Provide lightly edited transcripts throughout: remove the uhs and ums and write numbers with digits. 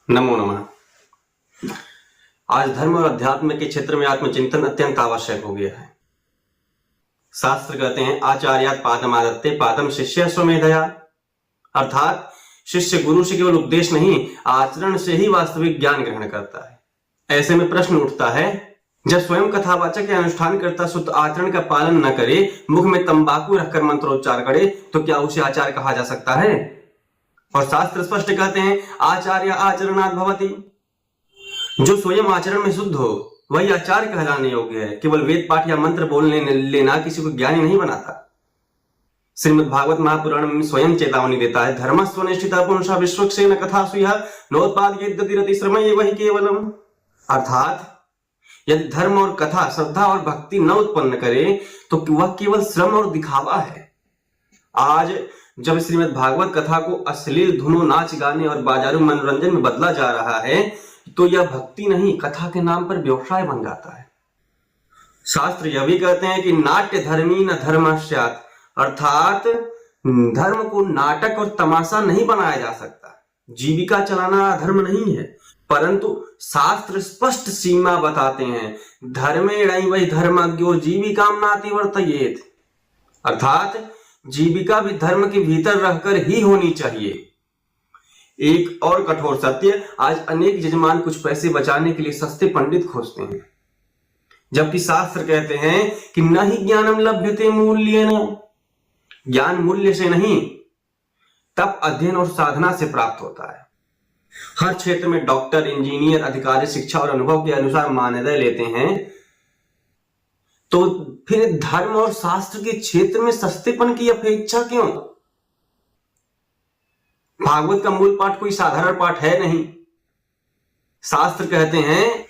नमो नमः। आज धर्म और अध्यात्म के क्षेत्र में आत्मचिंतन अत्यंत आवश्यक हो गया है। शास्त्र कहते हैं आचार्यात् पादम आदत्ते पादम शिष्य स्वमेधया, अर्थात शिष्य गुरु से केवल उपदेश नहीं आचरण से ही वास्तविक ज्ञान ग्रहण करता है। ऐसे में प्रश्न उठता है, जब स्वयं कथावाचक या अनुष्ठान करता शुद्ध आचरण का पालन न करे, मुख में तंबाकू रखकर मंत्रोच्चार करे, तो क्या उसे आचार्य कहा जा सकता है? और शास्त्र स्पष्ट कहते हैं आचार्य आचरणात् भवति, जो स्वयं आचरण में शुद्ध हो वही आचार्य कहलाने योग्य है। केवल वेद पाठ या मंत्र बोलने लेना किसी को ज्ञानी नहीं बनाता। श्रीमद् भागवत महापुराण में स्वयं चेतावनी देता है, धर्मस्व निष्ठिता पुरुषा विश्वक्सेन कथासु यः नोत्पादयेत् गतिरति श्रमये वहि केवलम्। अर्थात यदि धर्म और कथा श्रद्धा और भक्ति न उत्पन्न करे तो वह केवल श्रम और दिखावा है। आज जब श्रीमद् भागवत कथा को अश्लील धुनों, नाच गाने और बाजारू मनोरंजन में बदला जा रहा है, तो यह भक्ति नहीं कथा के नाम पर व्यवसाय बन जाता है। शास्त्र यह भी कहते हैं कि नाट्य धर्मी न धर्म स्यात्, अर्थात धर्म को नाटक और तमाशा नहीं बनाया जा सकता। जीविका चलाना धर्म नहीं है, परंतु शास्त्र स्पष्ट सीमा बताते हैं, धर्मेणैव धर्मज्ञो जीविकां नातिवर्तयेत्, अर्थात जीविका भी धर्म के भीतर रहकर ही होनी चाहिए। एक और कठोर सत्य, आज अनेक यजमान कुछ पैसे बचाने के लिए सस्ते पंडित खोजते हैं, जबकि शास्त्र कहते हैं कि न ही ज्ञानम लभ्यते मूल्येन, ज्ञान मूल्य से नहीं तप अध्ययन और साधना से प्राप्त होता है। हर क्षेत्र में डॉक्टर, इंजीनियर, अधिकारी शिक्षा और अनुभव के अनुसार मान्यता लेते हैं, तो फिर धर्म और शास्त्र के क्षेत्र में सस्तेपन की अपेक्षा क्यों? भागवत का मूल पाठ कोई साधारण पाठ है नहीं। शास्त्र कहते हैं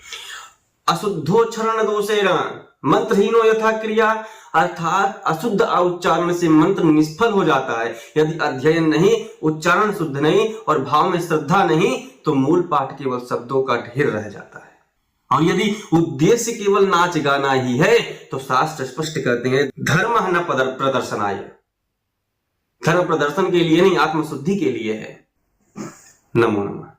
अशुद्धोच्चारण दोषेण मंत्रहीनो यथा क्रिया, अर्थात अशुद्ध उच्चारण से मंत्र निष्फल हो जाता है। यदि अध्ययन नहीं, उच्चारण शुद्ध नहीं और भाव में श्रद्धा नहीं, तो मूल पाठ केवल शब्दों का ढेर रह जाता है। और यदि उद्देश्य केवल नाच गाना ही है, तो शास्त्र स्पष्ट कहते हैं धर्म न प्रदर्शनाय, धर्म प्रदर्शन के लिए नहीं आत्मशुद्धि के लिए है। नमो नमः।